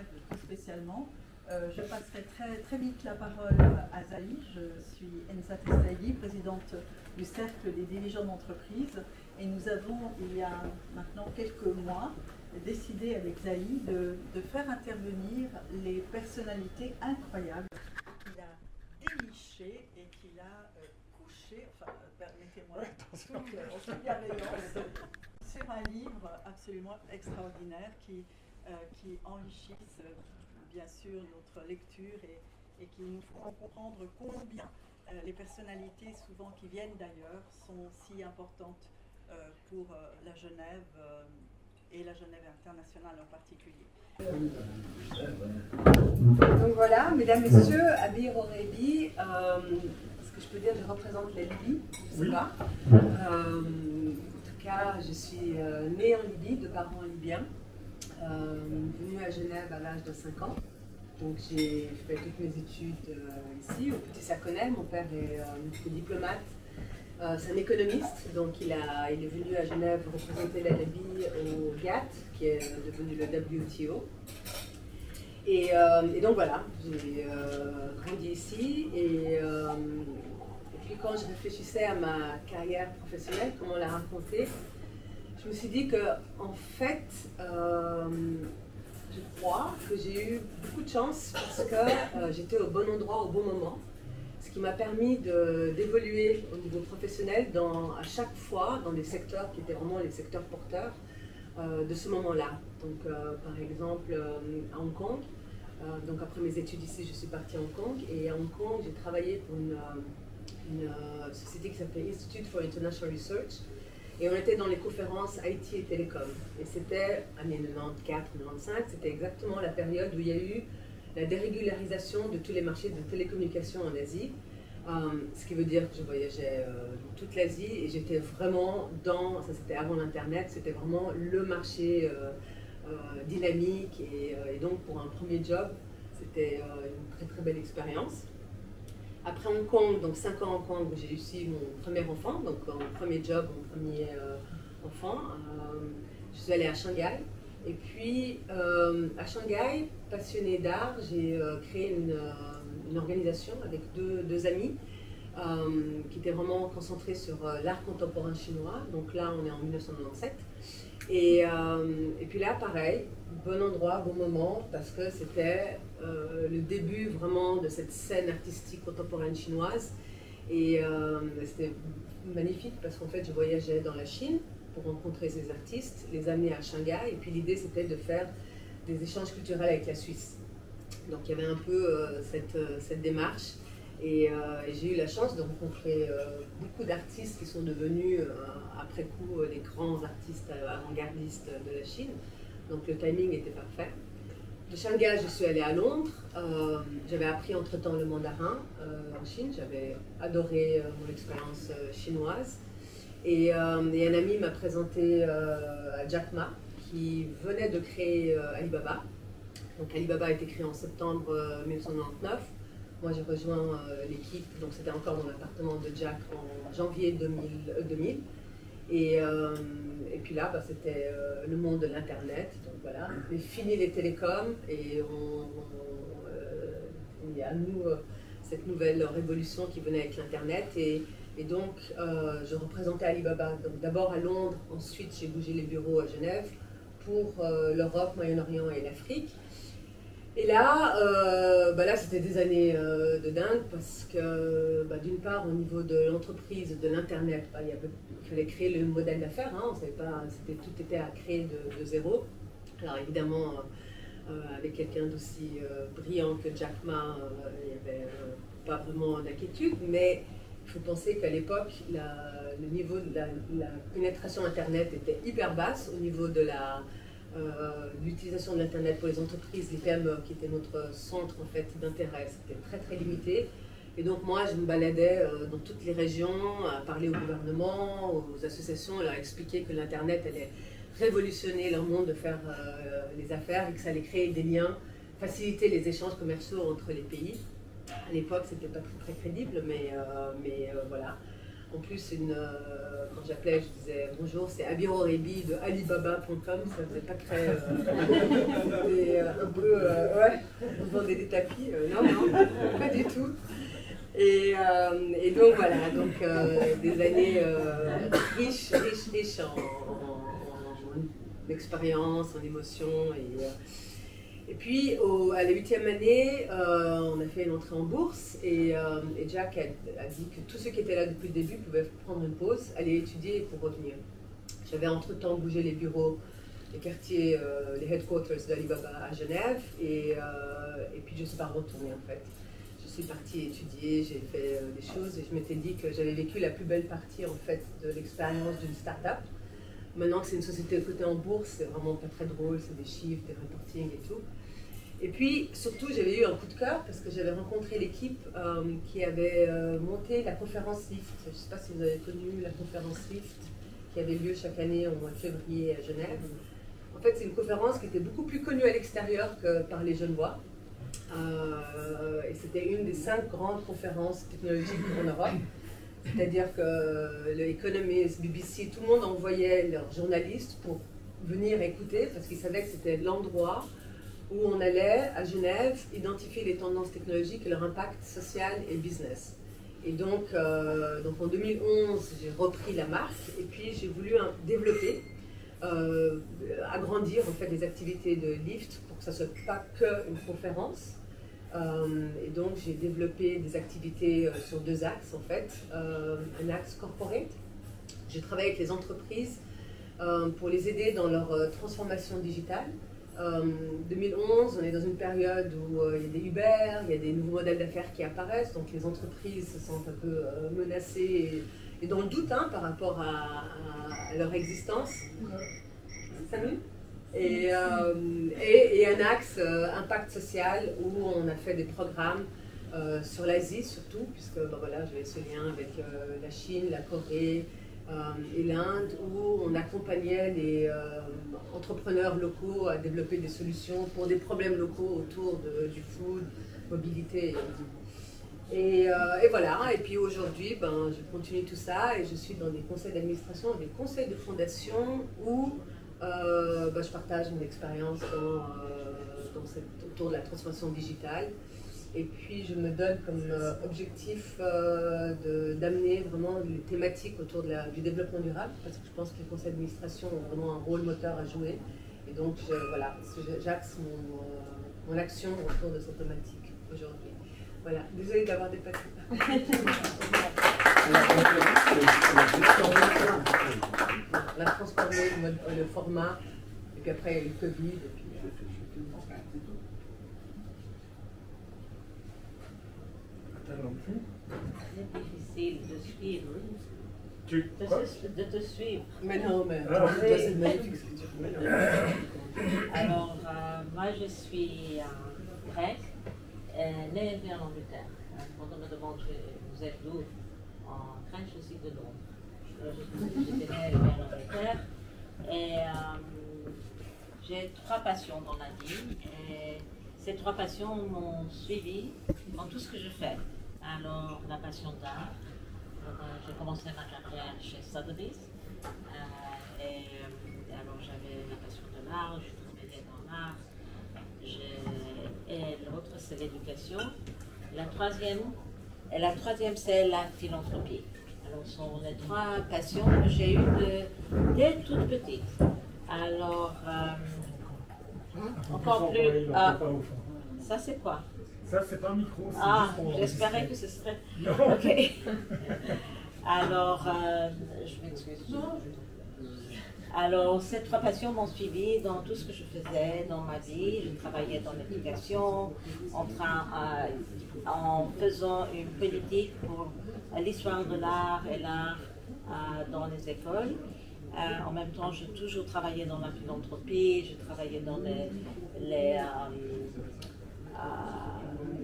Genève tout spécialement. Je passerai très vite la parole à Zahi. Je suis Enza Testaigui, présidente du Cercle des dirigeants d'entreprise. Et nous avons, il y a maintenant quelques mois, décidé avec Zahi de faire intervenir les personnalités incroyables qu'il a dénichées et qu'il a couchées, enfin, permettez-moi, toute bienveillance, sur un livre absolument extraordinaire qui enrichissent bien sûr notre lecture et qui nous font comprendre combien les personnalités, souvent qui viennent d'ailleurs, sont si importantes pour la Genève et la Genève internationale en particulier. Donc voilà, mesdames, messieurs, Abir Orebi, est-ce que je peux dire que je représente la Libye? Je ne sais pas. En tout cas, je suis née en Libye, de parents libyens, venue à Genève à l'âge de 5 ans. Donc j'ai fait toutes mes études ici, au Petit Saconnet. Mon père est diplomate, c'est un économiste, donc il est venu à Genève représenter la Libye au GATT, qui est devenu le WTO. Et donc voilà, j'ai grandi ici, et puis quand je réfléchissais à ma carrière professionnelle, comment la raconter, je me suis dit que en fait, je crois que j'ai eu beaucoup de chance parce que j'étais au bon endroit au bon moment, ce qui m'a permis d'évoluer au niveau professionnel à chaque fois dans des secteurs qui étaient vraiment les secteurs porteurs de ce moment-là. Donc par exemple à Hong Kong, donc après mes études ici je suis partie à Hong Kong, et à Hong Kong j'ai travaillé pour une société qui s'appelait Institute for International Research. Et on était dans les conférences IT et Télécom. Et c'était, années 94-95, c'était exactement la période où il y a eu la dérégularisation de tous les marchés de télécommunications en Asie. Ce qui veut dire que je voyageais dans toute l'Asie et j'étais vraiment ça c'était avant l'Internet, c'était vraiment le marché dynamique. Et donc pour un premier job, c'était une très très belle expérience. Après Hong Kong, donc 5 ans à Hong Kong, où j'ai eu aussi mon premier enfant, donc mon premier job, mon premier enfant, je suis allée à Shanghai. Et puis à Shanghai, passionnée d'art, j'ai créé une organisation avec deux amis qui étaient vraiment concentrés sur l'art contemporain chinois. Donc là, on est en 1997. Et puis là, pareil, bon endroit, bon moment, parce que c'était le début vraiment de cette scène artistique contemporaine chinoise. Et c'était magnifique parce qu'en fait, je voyageais dans la Chine pour rencontrer ces artistes, les amener à Shanghai. Et puis l'idée, c'était de faire des échanges culturels avec la Suisse. Donc il y avait un peu cette démarche. Et j'ai eu la chance de rencontrer beaucoup d'artistes qui sont devenus, après coup, les grands artistes avant-gardistes de la Chine. Donc le timing était parfait. De Shanghai, je suis allée à Londres. J'avais appris entre-temps le mandarin en Chine. J'avais adoré mon expérience chinoise. Et un ami m'a présenté à Jack Ma, qui venait de créer Alibaba. Donc Alibaba a été créé en septembre 1999. Moi, j'ai rejoint l'équipe, donc c'était encore dans l'appartement de Jack en janvier 2000. Et puis là, c'était le monde de l'Internet. Donc voilà, mais fini les télécoms et il y a à nous cette nouvelle révolution qui venait avec l'Internet. Et donc, je représentais Alibaba. Donc d'abord à Londres, ensuite j'ai bougé les bureaux à Genève pour l'Europe, Moyen-Orient et l'Afrique. Et là, là c'était des années de dingue parce que d'une part au niveau de l'entreprise, de l'Internet, il fallait créer le modèle d'affaires, hein, on savait pas, tout était à créer de zéro. Alors évidemment, avec quelqu'un d'aussi brillant que Jack Ma, il n'y avait pas vraiment d'inquiétude, mais il faut penser qu'à l'époque, le niveau de la pénétration Internet était hyper basse au niveau de l'utilisation de l'Internet pour les entreprises, les PME, qui était notre centre en fait, d'intérêt, c'était très très limité. Et donc moi, je me baladais dans toutes les régions, à parler au gouvernement, aux associations, leur expliquer que l'Internet allait révolutionner leur monde de faire les affaires et que ça allait créer des liens, faciliter les échanges commerciaux entre les pays. À l'époque, c'était pas très, très crédible, mais voilà. En plus, quand j'appelais, je disais bonjour, c'est Abirorebi de Alibaba.com, ça faisait pas très. C'était un peu. Ouais, on vendait des tapis. Non, pas du tout. Et donc voilà, donc, des années riches en expérience, en émotions. Et puis, à la 8e année, on a fait une entrée en bourse et Jack a dit que tous ceux qui étaient là depuis le début pouvaient prendre une pause, aller étudier pour revenir. J'avais entre-temps bougé les bureaux, les quartiers, les headquarters d'Alibaba à Genève et puis je ne suis pas retournée en fait. Je suis partie étudier, j'ai fait des choses et je m'étais dit que j'avais vécu la plus belle partie en fait de l'expérience d'une start-up. Maintenant que c'est une société cotée en bourse, c'est vraiment pas très drôle, c'est des chiffres, des reporting et tout. Et puis, surtout, j'avais eu un coup de cœur parce que j'avais rencontré l'équipe qui avait monté la conférence Lift. Je ne sais pas si vous avez connu la conférence Lift qui avait lieu chaque année au mois de février à Genève. En fait, c'est une conférence qui était beaucoup plus connue à l'extérieur que par les Genevois. Et c'était une des 5 grandes conférences technologiques en Europe. C'est-à-dire que le Economist, BBC, tout le monde envoyait leurs journalistes pour venir écouter parce qu'ils savaient que c'était l'endroit où on allait, à Genève, identifier les tendances technologiques et leur impact social et business. Et donc en 2011, j'ai repris la marque et puis j'ai voulu développer, agrandir en fait les activités de Lift pour que ça ne soit pas qu'une conférence. Et donc j'ai développé des activités sur 2 axes en fait. Un axe corporate. J'ai travaillé avec les entreprises pour les aider dans leur transformation digitale. 2011, on est dans une période où il y a des Uber, il y a des nouveaux modèles d'affaires qui apparaissent, donc les entreprises se sentent un peu menacées et dans le doute par rapport à leur existence. 5 minutes. Et un axe impact social où on a fait des programmes sur l'Asie surtout, puisque voilà, j'avais ce lien avec la Chine, la Corée et l'Inde, où on accompagnait les entrepreneurs locaux à développer des solutions pour des problèmes locaux autour du food, mobilité. Et voilà, et puis aujourd'hui, je continue tout ça et je suis dans des conseils d'administration, des conseils de fondation où je partage mon expérience autour de la transformation digitale. Et puis je me donne comme objectif d'amener vraiment les thématiques autour du développement durable, parce que je pense que les conseils d'administration ont vraiment un rôle moteur à jouer. Et donc voilà, j'axe mon action autour de cette thématique aujourd'hui. Voilà, désolée d'avoir dépassé. On a transformé le format, et puis après il y a eu le Covid. Et puis, C'est difficile de suivre. De te suivre. Mais non, mais c'est magnifique ce que tu fais. Alors, moi je suis grecque, née en Angleterre. Quand on me demande vous êtes d'où, en Grèce, je suis de Londres. J'étais née en Angleterre et j'ai 3 passions dans la vie. Et ces 3 passions m'ont suivi dans tout ce que je fais. Alors, la passion d'art. J'ai commencé ma carrière chez Sotheby's. Alors, j'avais la passion de l'art, je travaillais dans l'art. Et l'autre, c'est l'éducation. La troisième, c'est la philanthropie. Alors, ce sont les 3 passions que j'ai eues dès toute petite. Alors, encore plus. Ça, c'est quoi? Ça, c'est pas un micro. J'espérais que ce serait. Non. Ok. Alors, je m'excuse. Alors, ces 3 passions m'ont suivi dans tout ce que je faisais dans ma vie. Je travaillais dans l'éducation, en faisant une politique pour l'histoire de l'art et l'art dans les écoles. En même temps, j'ai toujours travaillé dans la philanthropie, je travaillais dans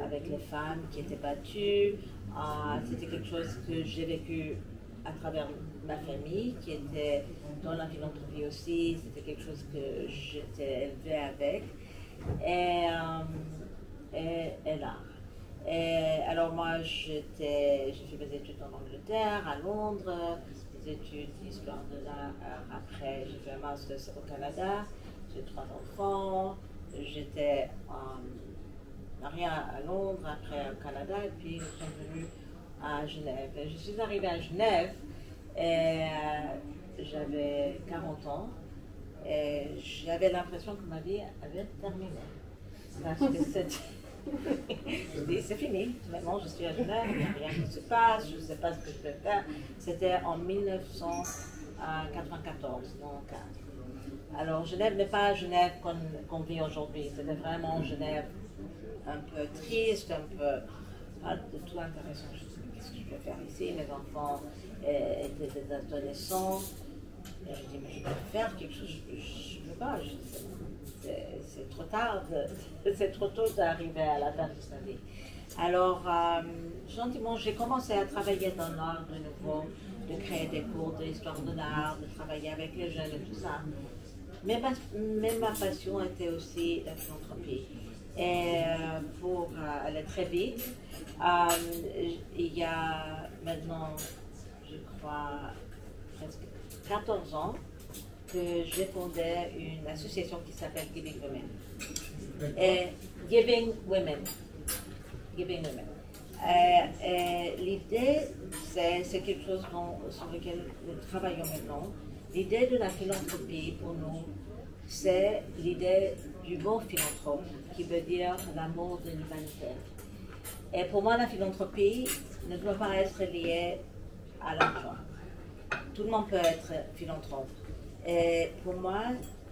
avec les femmes qui étaient battues. C'était quelque chose que j'ai vécu à travers ma famille, qui était dans la philanthropie aussi. C'était quelque chose que j'étais élevée avec. Et l'art. Et alors moi, j'ai fait mes études en Angleterre, à Londres, des études d'histoire de l'art. Après, j'ai fait un master au Canada, j'ai 3 enfants, j'étais mariée à Londres, après au Canada, et puis nous sommes venus à Genève. Et je suis arrivée à Genève et j'avais 40 ans et j'avais l'impression que ma vie avait terminé. Parce que je dis, c'est fini, maintenant je suis à Genève, il n'y a rien qui se passe, je ne sais pas ce que je vais faire. C'était en 1994, non 4. Alors Genève n'est pas Genève qu'on vit aujourd'hui, c'était vraiment Genève un peu triste, un peu pas de tout intéressant. Je me suis dit, qu'est-ce que je vais faire ici? Mes enfants étaient des adolescents. Et je dis, mais je peux faire quelque chose, je ne veux pas. C'est trop tard, c'est trop tôt d'arriver à la fin de sa vie. Alors, gentiment, j'ai commencé à travailler dans l'art de nouveau, de créer des cours d'histoire de l'art, de travailler avec les jeunes et tout ça. Mais ma passion était aussi la philanthropie. Et pour aller très vite, il y a maintenant, je crois, presque 14 ans, que j'ai fondé une association qui s'appelle Giving Women. Et Giving Women. L'idée, c'est quelque chose sur lequel nous travaillons maintenant. L'idée de la philanthropie pour nous, c'est l'idée du mot philanthrope, qui veut dire l'amour de l'humanité. Et pour moi, la philanthropie ne doit pas être liée à l'argent. Tout le monde peut être philanthrope. Et pour moi,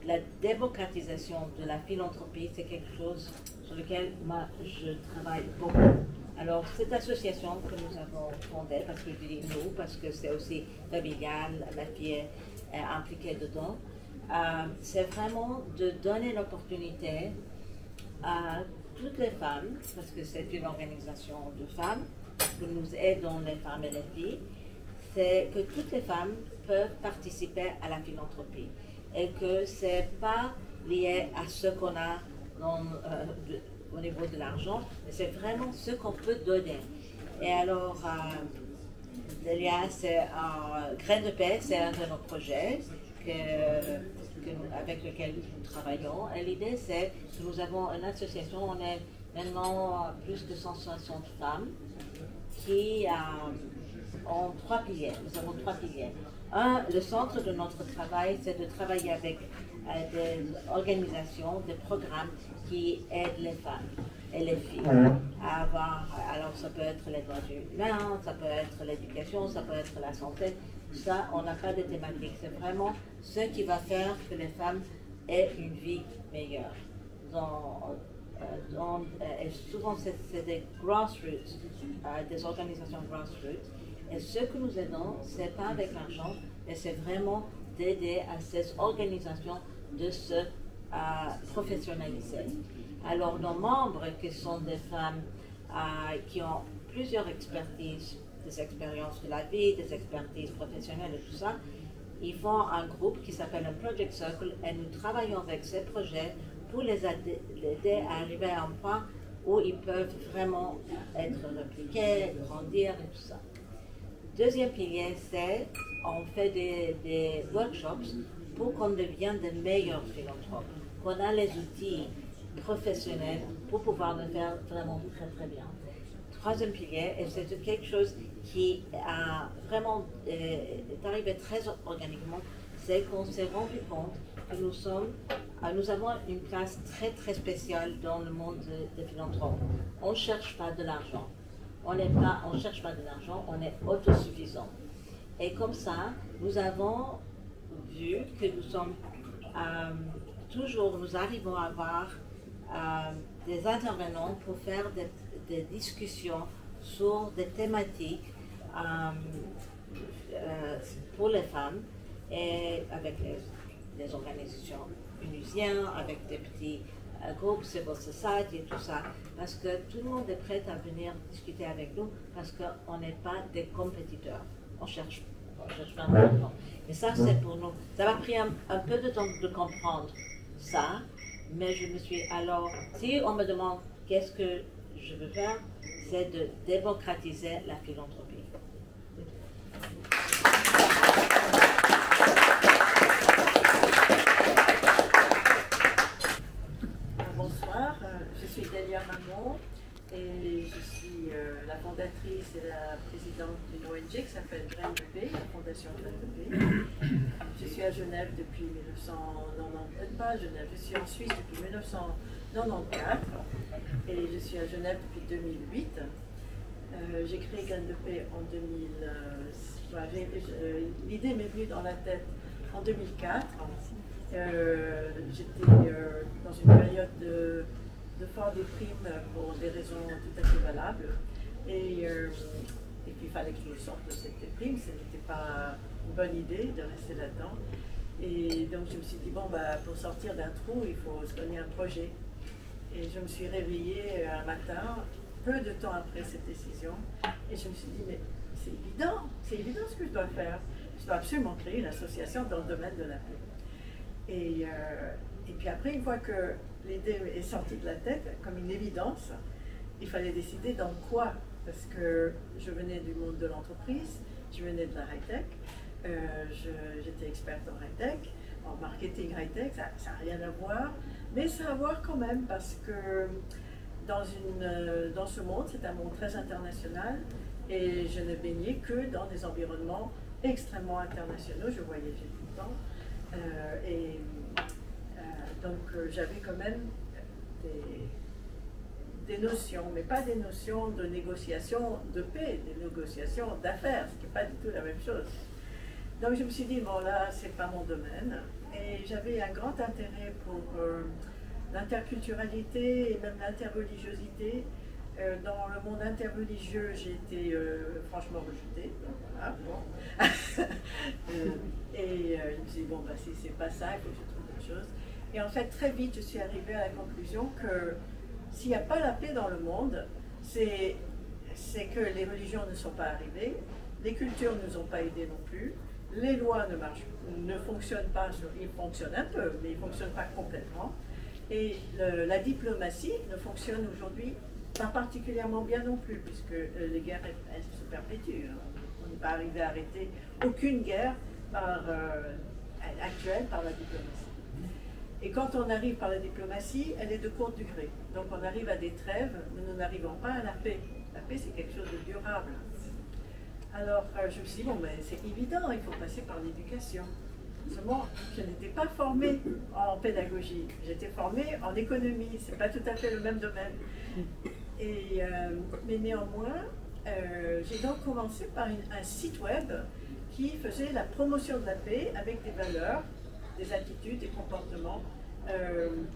la démocratisation de la philanthropie, c'est quelque chose sur lequel moi, je travaille beaucoup. Alors, cette association que nous avons fondée, parce que je dis nous, parce que c'est aussi familial, ma fille est impliquée dedans, c'est vraiment de donner l'opportunité à toutes les femmes, parce que c'est une organisation de femmes, que nous aidons les femmes et les filles, c'est que toutes les femmes peuvent participer à la philanthropie et que ce n'est pas lié à ce qu'on a au niveau de l'argent, mais c'est vraiment ce qu'on peut donner. Et alors, Delia, c'est un Grain de Paix, c'est un de nos projets avec lequel nous travaillons. Et l'idée, c'est que nous avons une association, on est maintenant plus de 160 femmes qui ont 3 piliers. Nous avons 3 piliers. Le centre de notre travail, c'est de travailler avec des organisations, des programmes qui aident les femmes et les filles à avoir, alors ça peut être les droits humains, ça peut être l'éducation, ça peut être la santé. Ça, on n'a pas de thématique. C'est vraiment ce qui va faire que les femmes aient une vie meilleure. Et souvent, c'est des grassroots, des organisations grassroots. Et ce que nous aidons, ce n'est pas avec l'argent, mais c'est vraiment d'aider à ces organisations de se professionnaliser. Alors, nos membres, qui sont des femmes qui ont plusieurs expertises, des expériences de la vie, des expertises professionnelles et tout ça, ils font un groupe qui s'appelle un Project Circle et nous travaillons avec ces projets pour les aider à arriver à un point où ils peuvent vraiment être répliqués, grandir et tout ça. Deuxième pilier, c'est on fait des workshops pour qu'on devienne de meilleurs philanthropes, qu'on a les outils professionnels pour pouvoir le faire vraiment très très bien. Troisième pilier, et c'est quelque chose qui a vraiment est arrivé très organiquement, c'est qu'on s'est rendu compte que nous avons une place très très spéciale dans le monde des philanthropes. On ne cherche pas de l'argent. On ne cherche pas de l'argent, on est autosuffisant. Et comme ça, nous avons vu que nous sommes nous arrivons à avoir des intervenants pour faire des discussions sur des thématiques pour les femmes et avec les organisations unusiennes, avec des petits groupes, civil society et tout ça, parce que tout le monde est prêt à venir discuter avec nous parce qu'on n'est pas des compétiteurs. On cherche pas d'argent. Et ça, c'est pour nous. Ça m'a pris un peu de temps de comprendre ça, mais je me suis alors, si on me demande qu'est-ce que je veux faire, c'est de démocratiser la philanthropie. Bonsoir, je suis Delia Mamon et je suis la fondatrice et la présidente d'une ONG qui s'appelle Graines de Paix, la Fondation Graines de Paix. Je suis à Genève depuis 1990, pas à Genève, je suis en Suisse depuis 1994 et je suis à Genève depuis 2008. J'ai créé Graines de Paix en 2000. L'idée m'est venue dans la tête en 2004. J'étais dans une période de fort déprime pour des raisons tout à fait valables. Et puis il fallait que je sorte de cette déprime, ce n'était pas une bonne idée de rester là-dedans. Et donc je me suis dit, bon, bah, pour sortir d'un trou, il faut se donner un projet. Et je me suis réveillée un matin, peu de temps après cette décision, et je me suis dit, mais c'est évident ce que je dois faire. Je dois absolument créer une association dans le domaine de la paix. Et puis après, une fois que l'idée est sortie de la tête, comme une évidence, il fallait décider dans quoi. Parce que je venais du monde de l'entreprise, je venais de la high-tech, j'étais experte en high-tech, en marketing high-tech, ça n'a rien à voir, mais ça a à voir quand même parce que dans ce monde, c'est un monde très international et je ne baignais que dans des environnements extrêmement internationaux, je voyageais tout le temps. Donc j'avais quand même des notions, mais pas des notions de négociation de paix, des négociations d'affaires, ce qui n'est pas du tout la même chose. Donc je me suis dit, bon là, c'est pas mon domaine. Et j'avais un grand intérêt pour l'interculturalité et même l'interreligiosité. Dans le monde interreligieux, j'ai été franchement rejetée. Voilà, bon. Et je me suis dit, bon, bah, si c'est pas ça, il faut que je trouve autre chose. Et en fait, très vite, je suis arrivée à la conclusion que s'il n'y a pas la paix dans le monde, c'est que les religions ne sont pas arrivées, les cultures ne nous ont pas aidés non plus, les lois ne fonctionnent pas, ils fonctionnent un peu, mais ils ne fonctionnent pas complètement. Et la diplomatie ne fonctionne aujourd'hui pas particulièrement bien non plus, puisque les guerres elles se perpétuent. On n'est pas arrivé à arrêter aucune guerre actuelle par la diplomatie. Et quand on arrive par la diplomatie, elle est de courte durée. Donc on arrive à des trêves, mais nous n'arrivons pas à la paix. La paix, c'est quelque chose de durable. Alors je me suis dit, bon, ben, c'est évident, il faut passer par l'éducation. Seulement, je n'étais pas formée en pédagogie, j'étais formée en économie, c'est pas tout à fait le même domaine. Mais néanmoins, j'ai donc commencé par un site web qui faisait la promotion de la paix avec des valeurs, des attitudes, des comportements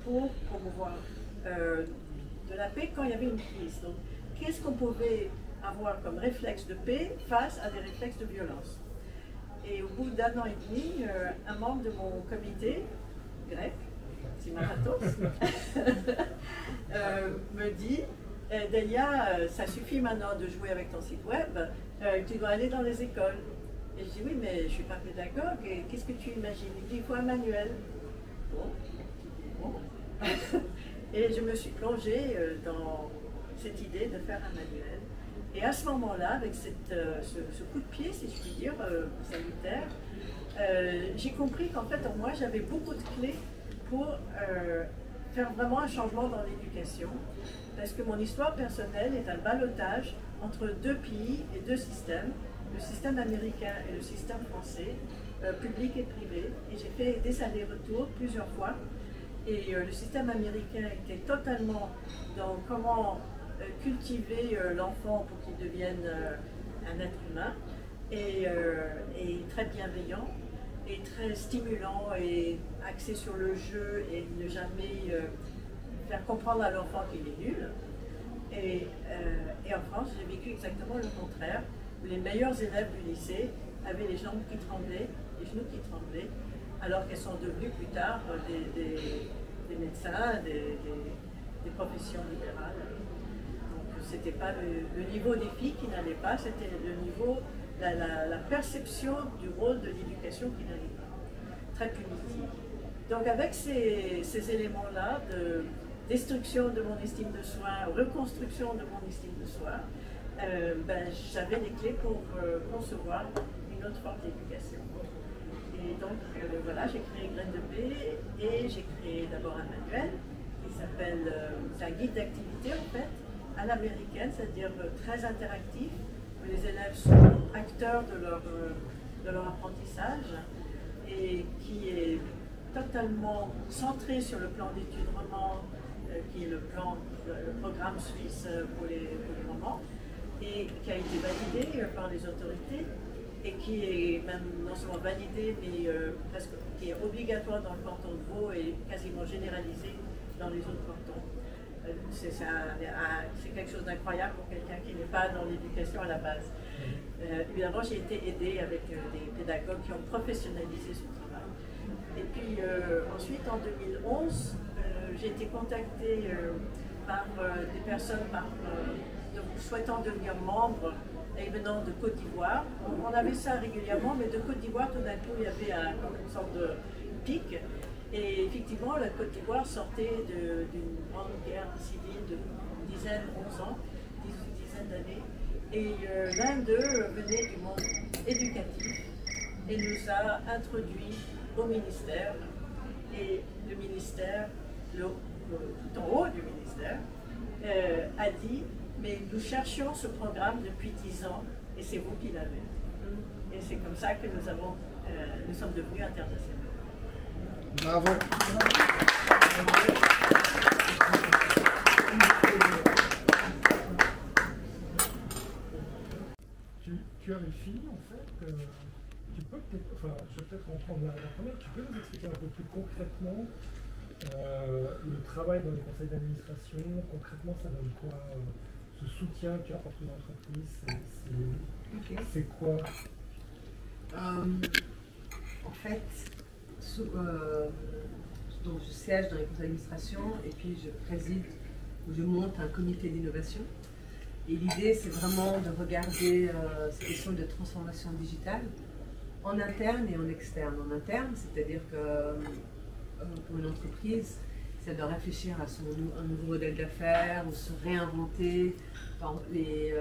pour promouvoir de la paix quand il y avait une crise. Donc, qu'est-ce qu'on pouvait avoir comme réflexe de paix face à des réflexes de violence? Et au bout d'un an et demi, un membre de mon comité grec, Simaratos, me dit, Delia, ça suffit maintenant de jouer avec ton site web, tu dois aller dans les écoles. Et je dis, oui, mais je ne suis pas pédagogue, et qu'est-ce que tu imagines? Il dit, il faut un manuel. Bon. Et je me suis plongée dans cette idée de faire un manuel. Et à ce moment-là, avec ce coup de pied, si je puis dire, salutaire, j'ai compris qu'en fait, en moi, j'avais beaucoup de clés pour faire vraiment un changement dans l'éducation. Parce que mon histoire personnelle est un ballottage entre deux pays et deux systèmes, le système américain et le système français, public et privé. Et j'ai fait des allers-retours plusieurs fois. Et le système américain était totalement dans comment cultiver l'enfant pour qu'il devienne un être humain, et très bienveillant, et très stimulant, et axé sur le jeu, et ne jamais faire comprendre à l'enfant qu'il est nul. Et en France, j'ai vécu exactement le contraire, où les meilleurs élèves du lycée avaient les jambes qui tremblaient, les genoux qui tremblaient, alors qu'elles sont devenues plus tard des médecins, des professions libérales. Donc c'était pas le niveau des filles qui n'allait pas, c'était le niveau, la perception du rôle de l'éducation qui n'allait pas, très punitive. Donc avec ces éléments-là destruction de mon estime de soi, reconstruction de mon estime de soi, j'avais les clés pour concevoir une autre forme d'éducation. Et donc voilà, j'ai créé Graines de Paix et j'ai créé d'abord un manuel qui s'appelle, c'est un guide d'activité en fait, à l'américaine, c'est-à-dire très interactif, où les élèves sont acteurs de leur apprentissage et qui est totalement centré sur le plan d'études romans, qui est le programme suisse pour les romans, et qui a été validé par les autorités et qui est même non seulement validé, mais presque qui est obligatoire dans le canton de Vaud et quasiment généralisé dans les autres cantons. C'est quelque chose d'incroyable pour quelqu'un qui n'est pas dans l'éducation à la base. Évidemment, j'ai été aidée avec des pédagogues qui ont professionnalisé ce travail. Et puis ensuite, en 2011, j'ai été contactée par des personnes souhaitant devenir membres et venant de Côte d'Ivoire. On avait ça régulièrement, mais de Côte d'Ivoire, tout d'un coup, il y avait une sorte de pic. Et effectivement, la Côte d'Ivoire sortait d'une grande guerre civile de 11 ans, une dizaine d'années. Et l'un d'eux venait du monde éducatif et nous a introduits au ministère. Et le ministère, tout en haut du ministère, a dit: mais nous cherchions ce programme depuis 10 ans et c'est vous qui l'avez. Et c'est comme ça que nous sommes devenus internationaux. Bravo. Tu as une fille en fait, tu peux peut-être, enfin je vais peut-être reprendre la première, tu peux nous expliquer un peu plus concrètement le travail dans les conseils d'administration, concrètement ça donne quoi, ce soutien que tu apportes aux entreprises, c'est quoi? En fait, donc je siège dans les conseils d'administration et puis je préside ou je monte un comité d'innovation. Et l'idée, c'est vraiment de regarder ces questions de transformation digitale en interne et en externe. En interne, c'est-à-dire que pour une entreprise, c'est de réfléchir à un nouveau modèle d'affaires ou se réinventer. Enfin, les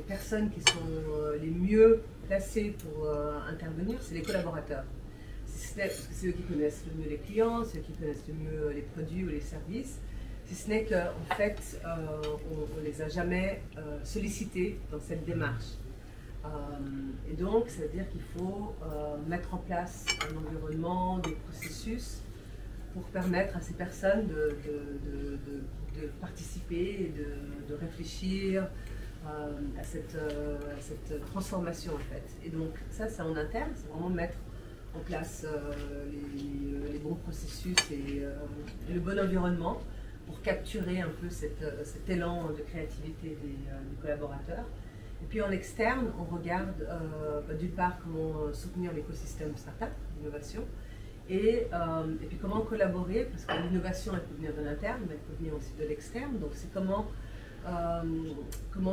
personnes qui sont les mieux placées pour intervenir, c'est les collaborateurs. Parce que c'est eux qui connaissent le mieux les clients, c'est eux qui connaissent le mieux les produits ou les services. Si ce n'est qu'en fait, on ne les a jamais sollicités dans cette démarche. Et donc, ça veut dire qu'il faut mettre en place un environnement, des processus pour permettre à ces personnes de participer et de réfléchir à cette transformation en fait. Et donc, ça, c'est en interne, c'est vraiment mettre en place les bons processus et le bon environnement pour capturer un peu cet élan de créativité des collaborateurs. Et puis en externe, on regarde d'une part comment soutenir l'écosystème startup, l'innovation, et puis comment collaborer, parce que l'innovation elle peut venir de l'interne, mais elle peut venir aussi de l'externe. Donc c'est comment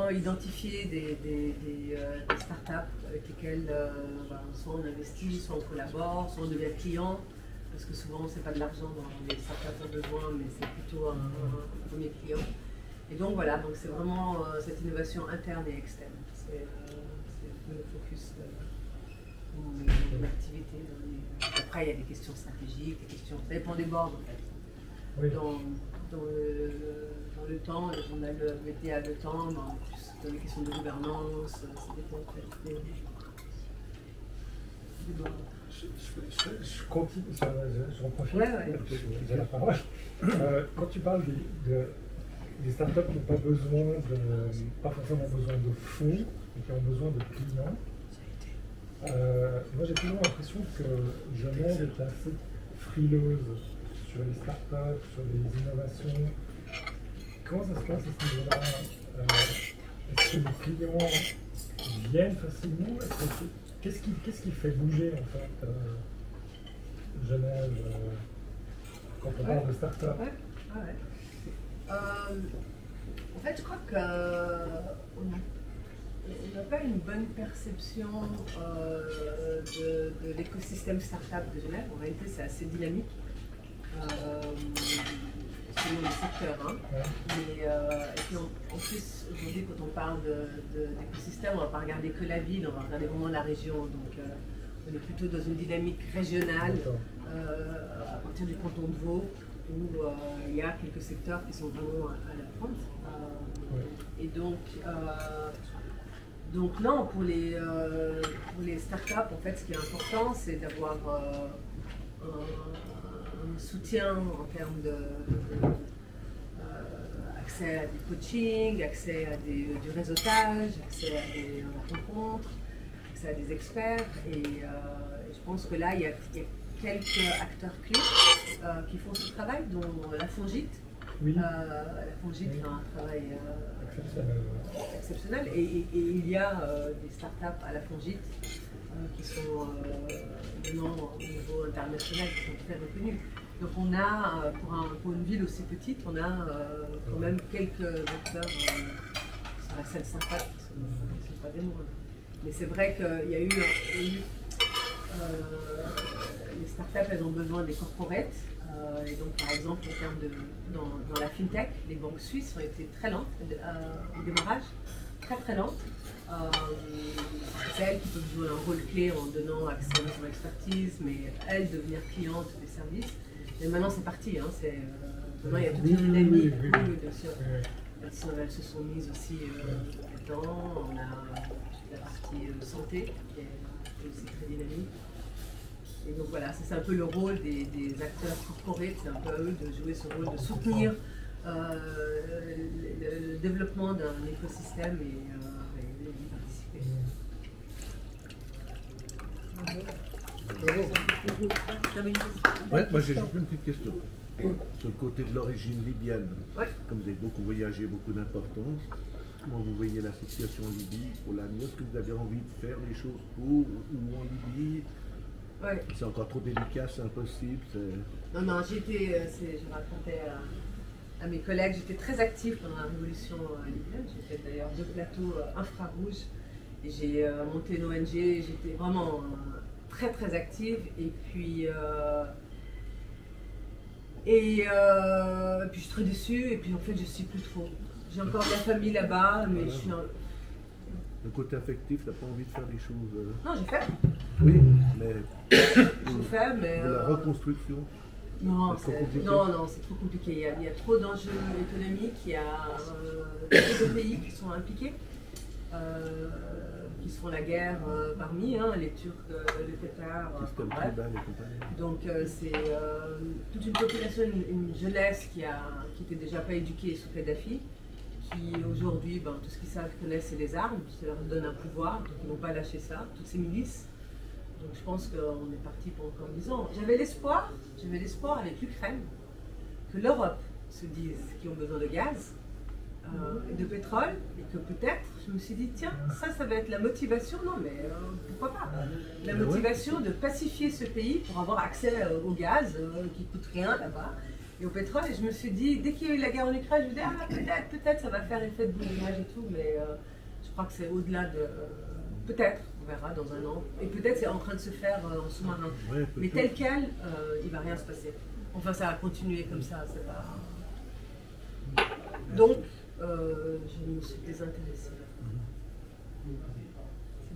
identifier des startups avec lesquelles soit on investit, soit on collabore, soit on devient client. Parce que souvent, ce n'est pas de l'argent dans les startups ont besoin, mais c'est plutôt un premier client. Et donc voilà, donc c'est vraiment cette innovation interne et externe. C'est le focus de l'activité. Après, il y a des questions stratégiques, des questions. Ça dépend des boards en fait. Oui. Dans le temps, le journal média Le Temps, dans les questions de gouvernance, ça dépend en fait des boards. Je continue, j'en profite, ouais. La parole. Quand tu parles des startups qui n'ont pas forcément besoin de fonds, mais qui ont besoin de clients, moi j'ai toujours l'impression que Genève est assez frileuse sur les startups, sur les innovations. Comment ça se passe à ce niveau-là? Est-ce que les clients viennent facilement? Qu'est-ce qui fait bouger en fait Genève quand on parle de start-up? En fait, je crois qu'on n'a pas une bonne perception de l'écosystème start-up de Genève. En réalité, c'est assez dynamique. selon les secteurs. Hein. Ouais. Et puis en plus, aujourd'hui, quand on parle d'écosystème, on ne va pas regarder que la ville, on va regarder vraiment la région. Donc, on est plutôt dans une dynamique régionale à partir du canton de Vaud, où il y a quelques secteurs qui sont vraiment à la pointe. Et donc non, pour les startups, en fait, ce qui est important, c'est d'avoir un soutien en termes accès à du coaching, accès à du réseautage, accès à des rencontres, accès à des experts. Et je pense que là, il y a quelques acteurs clés qui font ce travail, dont la Fongite. Oui. La Fongite fait un travail exceptionnel. Et il y a des startups à la Fongite qui sont maintenant au niveau international, qui sont très reconnues. Donc on a, pour une ville aussi petite, on a quand même quelques acteurs sur la scène startup qui ne sont pas des moindres. Mais c'est vrai qu'il y a eu les startups, elles ont besoin des corporates. Et donc, par exemple, en termes dans la fintech, les banques suisses ont été très lentes au démarrage, très lentes. C'est elles qui peuvent jouer un rôle clé en donnant accès à son expertise, mais elles devenir clientes des services. Mais maintenant, c'est parti. Hein, maintenant, il y a toute une dynamique. Oui, bien sûr. Elles se sont mises aussi là-dedans. On a la partie santé qui est aussi très dynamique. Et donc voilà, c'est un peu le rôle des acteurs corporate, c'est un peu à eux de jouer ce rôle, de soutenir le développement d'un écosystème et d'y participer. Ouais, moi j'ai juste une petite question. Sur le côté de l'origine libyenne, comme vous avez beaucoup voyagé, beaucoup d'importance, comment vous voyez la situation en Libye pour l'avenir? Est-ce que vous avez envie de faire les choses pour ou en Libye? Ouais. C'est encore trop délicat, c'est impossible. Non, je racontais à mes collègues, j'étais très active pendant la révolution libyenne. J'ai fait d'ailleurs 2 plateaux infrarouges et j'ai monté une ONG. J'étais vraiment très active. Et puis, puis je suis très déçue. Et puis en fait, je suis plus trop. J'ai encore de la famille là-bas, mais je suis. Le côté affectif, t'as pas envie de faire des choses. Non, j'ai fait. Oui, mais. J'ai fait, mais. De la reconstruction. Non, c'est trop compliqué. Il y a trop d'enjeux économiques, il y a trop de pays qui sont impliqués, qui se font la guerre parmi, les Turcs, le Qatar, bref. Donc c'est toute une population, une jeunesse qui n'était déjà pas éduquée sous Kadhafi, qui aujourd'hui, tout ce qu'ils savent connaissent, c'est les armes, ça leur donne un pouvoir, donc ils n'ont pas lâché ça, toutes ces milices. Donc je pense qu'on est parti pour encore 10 ans. J'avais l'espoir avec l'Ukraine que l'Europe se dise qu'ils ont besoin de gaz et de pétrole, et que peut-être, je me suis dit, tiens, ça va être la motivation, non mais pourquoi pas, la motivation de pacifier ce pays pour avoir accès au gaz qui ne coûte rien là-bas, et au pétrole. Et je me suis dit, dès qu'il y a eu la guerre en Ukraine, je me dis, peut-être ça va faire effet de boulonnage et tout, mais je crois que c'est au-delà de... Peut-être, on verra dans un an. Et peut-être c'est en train de se faire en sous-marin. Ouais, mais tel quel, il ne va rien se passer. Enfin, ça va continuer comme ça, c'est pas... Donc, je me suis désintéressée.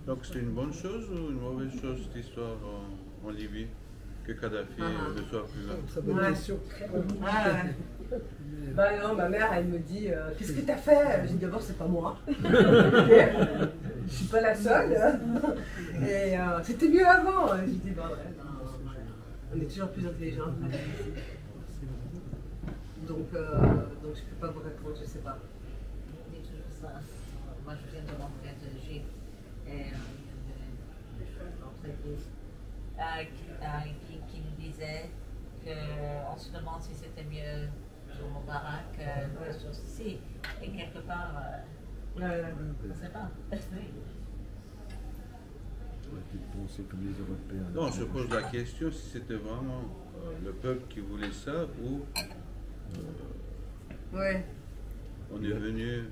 Donc c'est une bonne chose ou une mauvaise chose cette histoire en Libye? Que Kadhafi ne soit plus là? C'est une bonne question. Non, ma mère, elle me dit qu'est-ce que tu as fait? Je dis d'abord, c'est pas moi. Je suis pas la seule. Et c'était mieux avant. Je dis on est toujours plus intelligent. Donc je peux pas vous répondre, je sais pas. Moi, je viens de rentrer de Gilles et qui nous disait qu'on se demande si c'était mieux sur Moubarak que sur ici. Et quelque part, on ne sait pas. Comme les Européens. Non, je pose la question si c'était vraiment le peuple qui voulait ça ou on est venu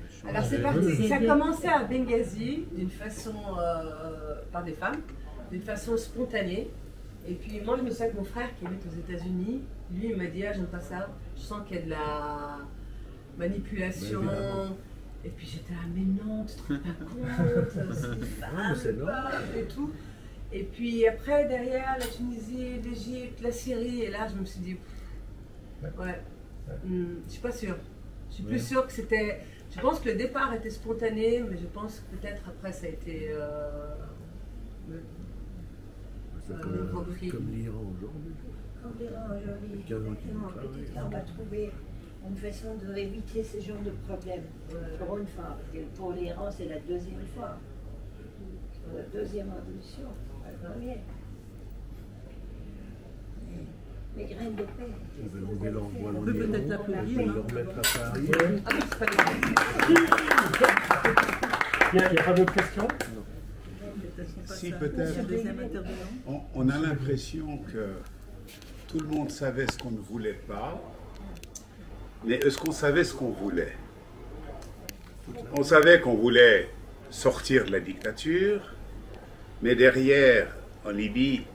changer. Alors c'est parti, ça a commencé à Benghazi d'une façon par des femmes, d'une façon spontanée. Et puis moi je me souviens que mon frère qui habite aux États-Unis, lui il m'a dit j'aime pas ça, je sens qu'il y a de la manipulation. Et puis j'étais là, mais non, tu te rends pas compte, c'est une femme et tout. Et puis après, derrière, la Tunisie, l'Égypte, la Syrie, et là, je me suis dit, ouais, je suis pas sûre. Je suis plus sûre que c'était... Je pense que le départ était spontané, mais je pense que peut-être après, ça a été... comme l'Iran aujourd'hui. Comme l'Iran aujourd'hui. Effectivement, peut-être là, on va trouver une façon de éviter ce genre de problème. Pour une fois, parce que pour l'Iran, c'est la deuxième fois. La deuxième révolution, la première. Les graines de paix. On va enlever l'envoi On peut peut-être l'applaudir. On va le remettre à Paris. Il n'y a pas d'autres questions? Si, peut-être. On a l'impression que tout le monde savait ce qu'on ne voulait pas, mais est-ce qu'on savait ce qu'on voulait? On savait qu'on voulait sortir de la dictature, mais derrière, en Libye,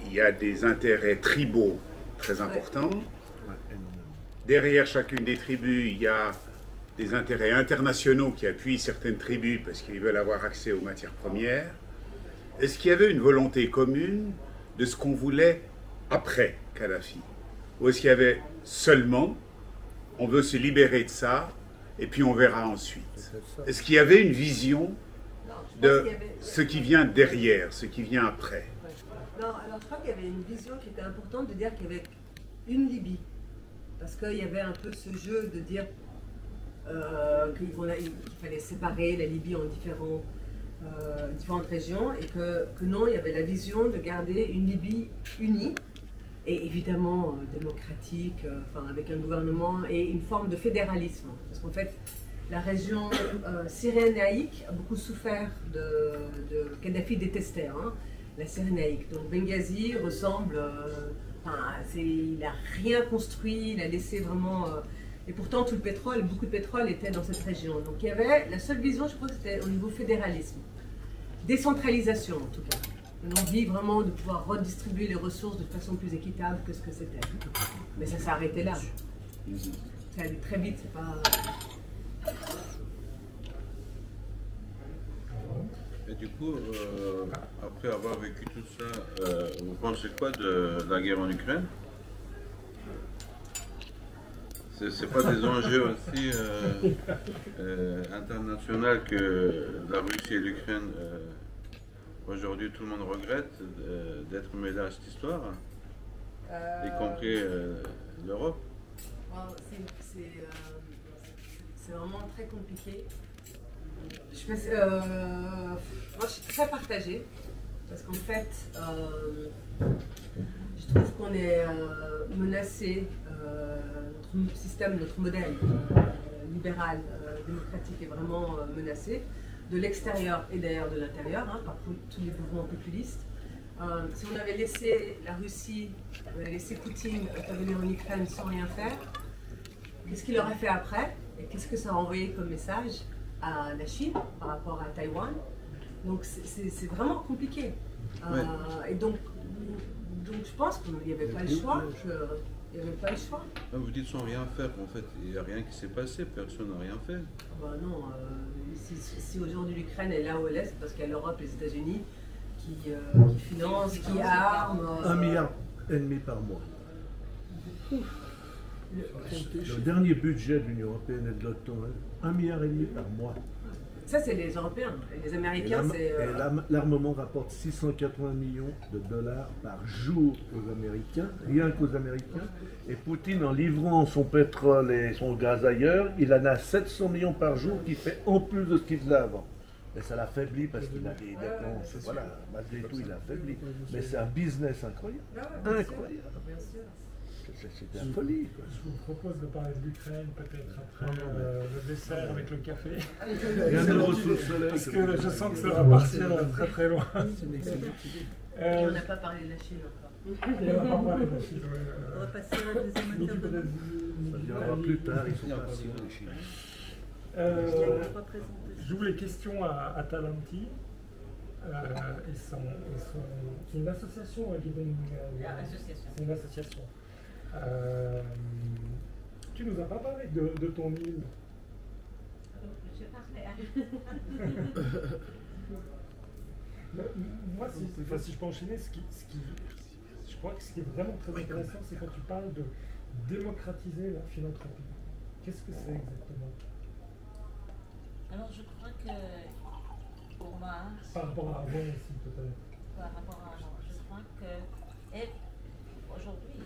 il y a des intérêts tribaux très importants. Derrière chacune des tribus, il y a des intérêts internationaux qui appuient certaines tribus parce qu'ils veulent avoir accès aux matières premières. Est-ce qu'il y avait une volonté commune de ce qu'on voulait après Kadhafi? Ou est-ce qu'il y avait seulement, on veut se libérer de ça, et puis on verra ensuite? Est-ce qu'il y avait une vision de ce qui vient derrière, ce qui vient après? Non, alors je crois qu'il y avait une vision qui était importante de dire qu'il y avait une Libye. Parce qu'il y avait un peu ce jeu de dire qu'il fallait séparer la Libye en différentes régions et que non, il y avait la vision de garder une Libye unie et évidemment démocratique, avec un gouvernement et une forme de fédéralisme. Parce qu'en fait, la région cyrénaïque a beaucoup souffert de Kadhafi détestait la cyrénaïque. Donc Benghazi ressemble, il n'a rien construit, il a laissé vraiment... et pourtant tout le pétrole, beaucoup de pétrole était dans cette région. Donc il y avait, la seule vision, je crois, c'était au niveau fédéralisme. Décentralisation en tout cas. Une envie vraiment de pouvoir redistribuer les ressources de façon plus équitable que ce que c'était. Mais ça s'est arrêté là. Ça allait très vite, c'est pas... Et du coup, après avoir vécu tout ça, vous pensez quoi de la guerre en Ukraine? C'est pas des enjeux aussi internationaux que la Russie et l'Ukraine, aujourd'hui tout le monde regrette d'être mêlé à cette histoire, y compris l'Europe? C'est vraiment très compliqué. Moi, je suis très partagée parce qu'en fait, je trouve qu'on est menacé, notre système, notre modèle libéral, démocratique est vraiment menacé, de l'extérieur et d'ailleurs de l'intérieur, par tous les mouvements populistes. Si on avait laissé la Russie, on avait laissé Poutine intervenir en Ukraine sans rien faire, qu'est-ce qu'il aurait fait après? Et qu'est-ce que ça a envoyé comme message à la Chine par rapport à Taïwan? Donc c'est vraiment compliqué. Et donc je pense qu'il n'y avait pas le choix. Il n'y avait pas le choix. Vous dites sans rien faire, en fait, il n'y a rien qui s'est passé, personne n'a rien fait. Non, si aujourd'hui l'Ukraine est là où elle est, c'est parce qu'il y a l'Europe et les États-Unis qui financent, qui arment. 1,5 milliard par mois. Le dernier budget de l'Union européenne et de l'OTAN, 1,5 milliard par mois. Ça, c'est les Européens. Et les Américains, c'est... L'armement rapporte 680 millions de dollars par jour aux Américains, rien qu'aux Américains. Et Poutine, en livrant son pétrole et son gaz ailleurs, il en a 700 millions par jour qui fait en plus de ce qu'il faisait avant. Et ça l'affaiblit parce qu'il a des dépenses. Voilà, malgré tout, il affaiblit. Mais c'est un business incroyable. Incroyable. C'est la folie. Je vous propose de parler de l'Ukraine peut-être après le dessert avec le café. Rien de retour au soleil. Parce que je sens que ça va partir très très loin. Et on n'a pas parlé de la Chine encore. Et on va pas parler de la Chine. On va passer à la deuxième intervention. Ça viendra plus tard, ils sont patients les Chinois. J'ouvre les questions à Talanti. C'est une association. C'est une association. Tu nous as pas parlé de ton île. Je parlais. Moi, si je peux enchaîner, je crois que ce qui est vraiment très intéressant, c'est quand tu parles de démocratiser la philanthropie. Qu'est-ce que c'est exactement? Alors, je crois que pour moi... Par rapport à avant aussi, peut-être. Par rapport à avant, je crois que aujourd'hui,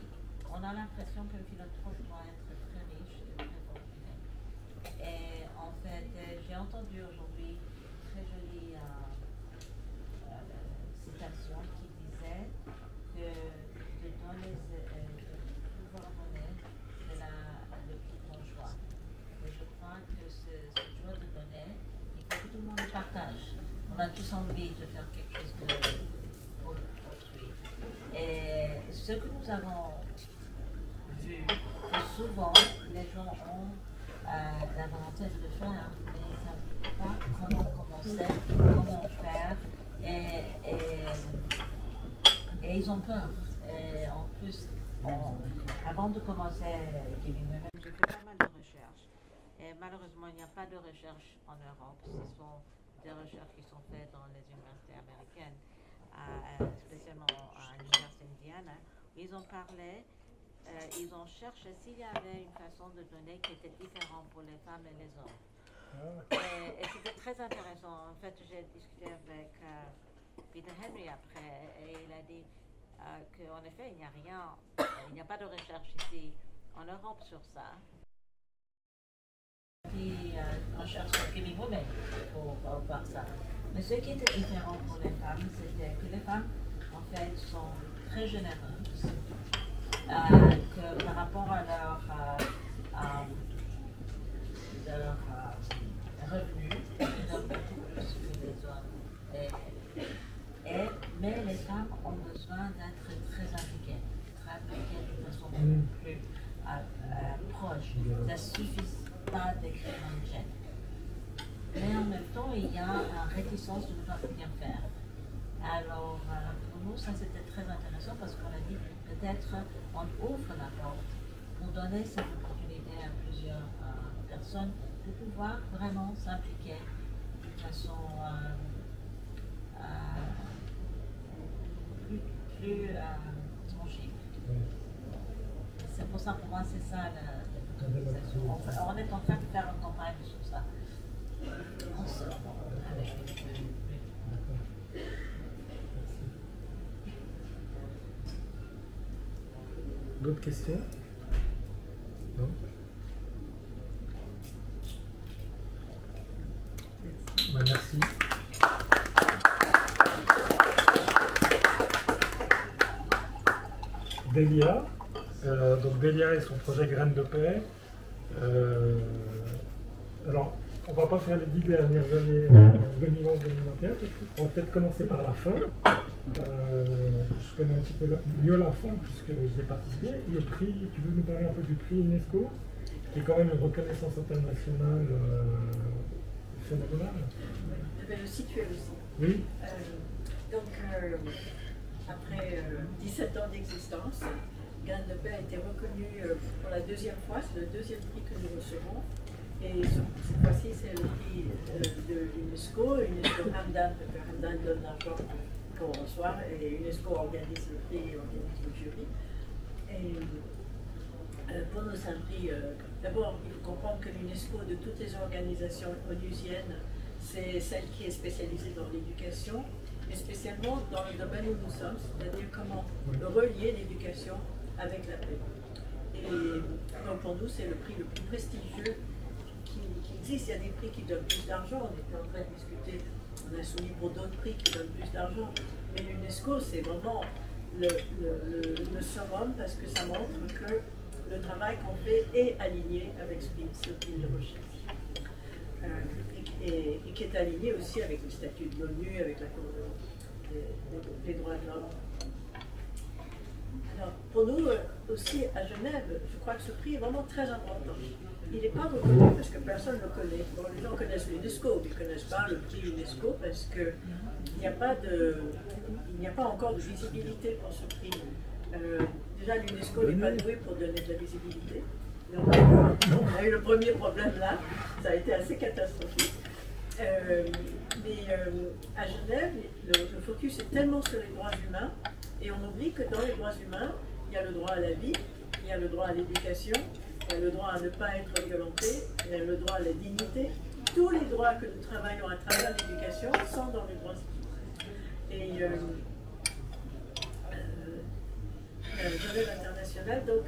on a l'impression que le philanthrope doit être très riche et très fortuné. Et en fait, j'ai entendu aujourd'hui une très jolie citation qui disait que de pouvoir donner, c'est le plus grand choix. Et je crois que ce choix de donner, il faut que tout le monde le partage. On a tous envie de faire quelque chose pour autrui. Et ce que nous avons vu, que souvent les gens ont la volonté de le faire, mais ils ne savent pas comment commencer, comment faire, et ils ont peur. Et en plus, avant de commencer, Kevin, j'ai fait pas mal de recherches. Et malheureusement, il n'y a pas de recherche en Europe. Ce sont des recherches qui sont faites dans les universités américaines, spécialement à l'université d'Indiana, où ils ont parlé, ils ont cherché s'il y avait une façon de donner qui était différente pour les femmes et les hommes. Et c'était très intéressant. En fait, j'ai discuté avec Peter Henry après, et il a dit qu'en effet, il n'y a pas de recherche ici en Europe sur ça. On cherche Giving Women pour voir ça. Mais ce qui était différent pour les femmes, c'était que les femmes, en fait, sont très généreuses. Que par rapport à leur revenus, ils donnent beaucoup plus que les hommes. Mais les femmes ont besoin d'être très impliquées d'une façon plus proche. Ça suffit pas d'écrire un chèque. Mais en même temps, il y a une réticence de ne pas bien faire. Alors, pour nous, ça c'était très intéressant parce qu'on a dit peut-être on ouvre la porte pour donner cette opportunité à plusieurs personnes de pouvoir vraiment s'impliquer de façon plus tangible. C'est pour ça, pour moi, c'est ça on est en train de faire une campagne sur ça. Ensemble, avec d'autres questions? Non? Bah, merci. Delia. Donc Delia et son projet Graines de paix. Alors, on va pas faire les 10 dernières années 2011-2021. On va peut-être commencer par la fin. Je connais un petit peu mieux la fin puisque j'y ai participé. Le prix, tu veux nous parler un peu du prix UNESCO, qui est quand même une reconnaissance internationale phénoménale. Je vais le situer aussi. Oui. Après 17 ans d'existence, Graines de paix a été reconnu pour la deuxième fois. C'est le deuxième prix que nous recevons. Et cette fois-ci, c'est le prix de l'UNESCO. UNESCO Hamdan, parce que Hamdan donne l'argent qu'on reçoit, et UNESCO organise le prix et organise le jury. Et pour nous, c'est un prix. D'abord, il faut comprendre que l'UNESCO, de toutes les organisations onusiennes, c'est celle qui est spécialisée dans l'éducation, mais spécialement dans le domaine où nous sommes, c'est-à-dire comment relier l'éducation avec la paix. Et donc pour nous, c'est le prix le plus prestigieux qui existe. Il y a des prix qui donnent plus d'argent, on était en train de discuter, on a soumis pour d'autres prix qui donnent plus d'argent, mais l'UNESCO, c'est vraiment le summum parce que ça montre que le travail qu'on fait est aligné avec ce qu'il recherche. Et qui est aligné aussi avec le statut de l'ONU, avec la Convention des droits de l'homme. Alors, pour nous aussi, à Genève, je crois que ce prix est vraiment très important. Il n'est pas reconnu parce que personne ne le connaît. Bon, les gens connaissent l'UNESCO, mais ils ne connaissent pas le prix UNESCO parce qu'il n'y a pas encore de visibilité pour ce prix. Déjà, l'UNESCO n'est pas doué pour donner de la visibilité. Donc, eu le premier problème là, ça a été assez catastrophique. À Genève, le focus est tellement sur les droits humains, et on oublie que dans les droits humains, il y a le droit à la vie, il y a le droit à l'éducation, il y a le droit à ne pas être violenté, il y a le droit à la dignité. Tous les droits que nous travaillons à travers l'éducation sont dans les droits civiques. Et Genève internationale, donc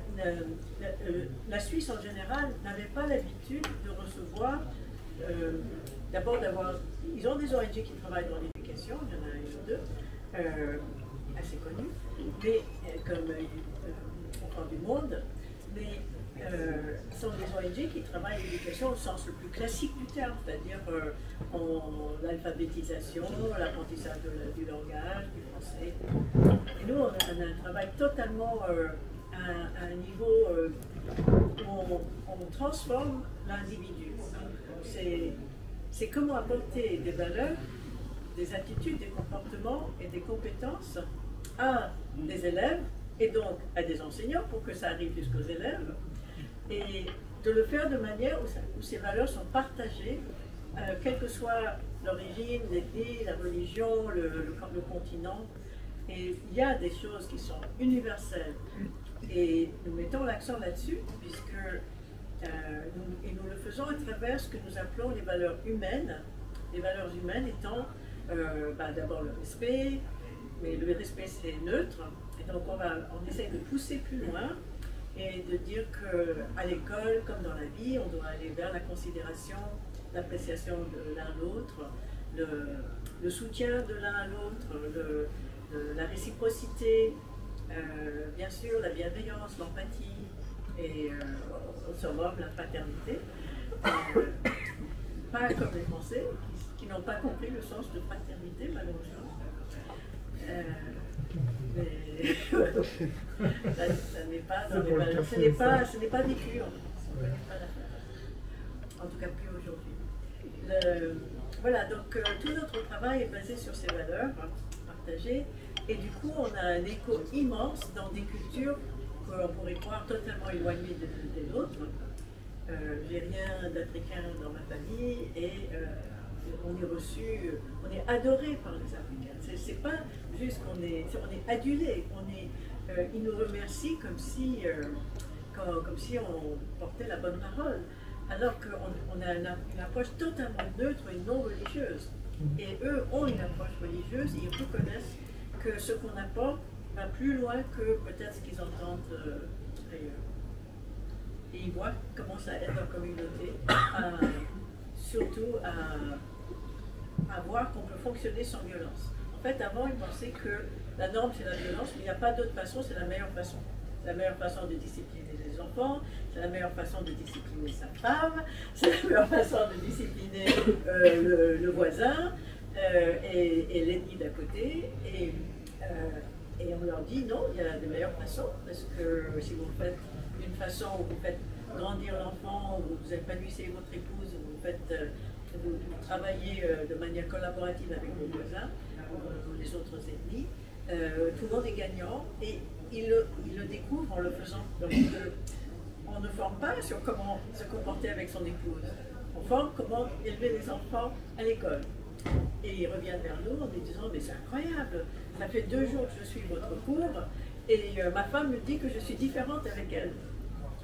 la Suisse en général n'avait pas l'habitude de recevoir, d'abord d'avoir, ils ont des ONG qui travaillent dans l'éducation, il y en a une ou deux, assez connues, mais comme Enfants du Monde, mais sont des ONG qui travaillent l'éducation au sens le plus classique du terme, c'est-à-dire l'alphabétisation, l'apprentissage du langage, du français. Et nous, on a un travail totalement à un niveau où on transforme l'individu. C'est comment apporter des valeurs, des attitudes, des comportements et des compétences à des élèves et donc à des enseignants pour que ça arrive jusqu'aux élèves, et de le faire de manière où ces valeurs sont partagées, quelle que soit l'origine, l'ethnie, la religion, le continent. Et il y a des choses qui sont universelles, et nous mettons l'accent là-dessus, puisque nous le faisons à travers ce que nous appelons les valeurs humaines. Les valeurs humaines étant d'abord le respect, mais le respect c'est neutre, et donc on essaie de pousser plus loin et de dire qu'à l'école, comme dans la vie, on doit aller vers la considération, l'appréciation de l'un à l'autre, le soutien de l'un à l'autre, la réciprocité, bien sûr la bienveillance, l'empathie et au summum la fraternité. Pas comme les Français qui n'ont pas compris le sens de fraternité malheureusement. Mais ça n'est pas dans les valeurs, ce n'est pas vécu en tout cas plus aujourd'hui. Voilà, donc tout notre travail est basé sur ces valeurs partagées, et du coup on a un écho immense dans des cultures qu'on pourrait croire totalement éloignées des nôtres. J'ai rien d'africain dans ma famille, et on est reçu, on est adoré par les Africains. C'est pas juste qu'on est adulé, ils nous remercient comme si on portait la bonne parole, alors qu'on a une approche totalement neutre et non religieuse. Et eux ont une approche religieuse, et ils reconnaissent que ce qu'on apporte va plus loin que peut-être ce qu'ils entendent ailleurs. Et ils voient comment ça aide leur communauté, surtout à voir qu'on peut fonctionner sans violence. En fait, avant, ils pensaient que la norme, c'est la violence, mais il n'y a pas d'autre façon, c'est la meilleure façon. C'est la meilleure façon de discipliner les enfants, c'est la meilleure façon de discipliner sa femme, c'est la meilleure façon de discipliner le voisin et l'ennemi d'à côté. Et on leur dit non, il y a des meilleures façons, parce que si vous faites d'une façon où vous faites grandir l'enfant, où vous épanouissez votre épouse, où vous travaillez de manière collaborative avec vos voisins ou les autres ethnies, tout le monde est gagnant, et ils le découvrent en le faisant. Donc, on ne forme pas sur comment se comporter avec son épouse, on forme comment élever les enfants à l'école. Et ils reviennent vers nous en nous disant mais c'est incroyable, ça fait 2 jours que je suis votre cours, et ma femme me dit que je suis différente avec elle.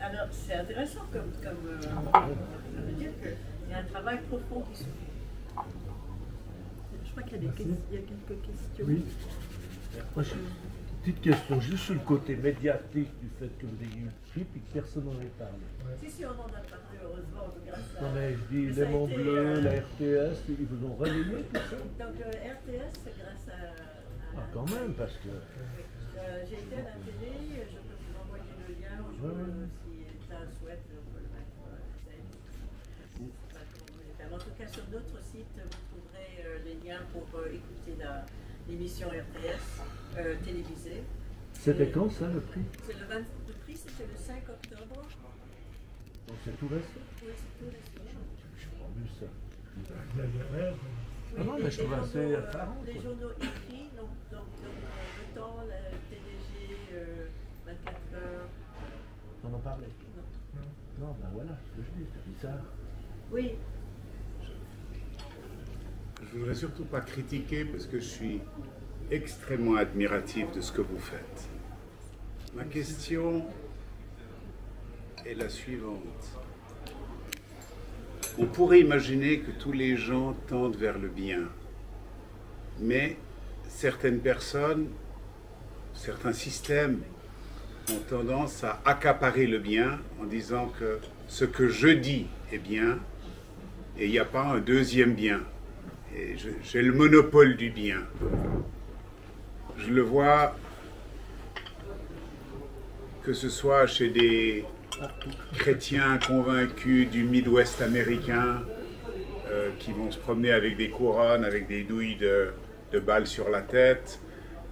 Alors c'est intéressant ça veut dire qu'il y a un travail profond qui se fait. Je crois qu'il y a quelques questions. Oui. Moi, j'ai une petite question, juste sur le côté médiatique du fait que vous ayez eu le prix et que personne n'en ait parlé. Si, on en a parlé heureusement grâce à... Non mais je dis Léman Bleu, la RTS, ils vous ont relayé tout ça? Donc RTS, c'est grâce à... Ah quand même, parce que... j'ai été à la télé, je peux vous envoyer le lien, si ça souhaite, on peut le mettre à la scène. En tout cas, sur notre site, vous trouverez les liens pour écouter l'émission RTS télévisée. C'était quand ça, le prix? Le prix, c'était le 5 octobre. Donc c'est tout récent? Oui, c'est tout récent. Je n'ai pas vu ça. Oui, non, mais je trouve assez effarant. Les journaux écrits, donc le temps, la TDG, 24 heures. On en parlait? Non. Non, ben voilà, ce que je dis, c'est bizarre. Oui. Je ne voudrais surtout pas critiquer parce que je suis extrêmement admiratif de ce que vous faites. Ma question est la suivante. On pourrait imaginer que tous les gens tendent vers le bien, mais certaines personnes, certains systèmes ont tendance à accaparer le bien en disant que ce que je dis est bien et il n'y a pas un deuxième bien. Et j'ai le monopole du bien. Je le vois que ce soit chez des chrétiens convaincus du Midwest américain qui vont se promener avec des couronnes, avec des douilles de balles sur la tête.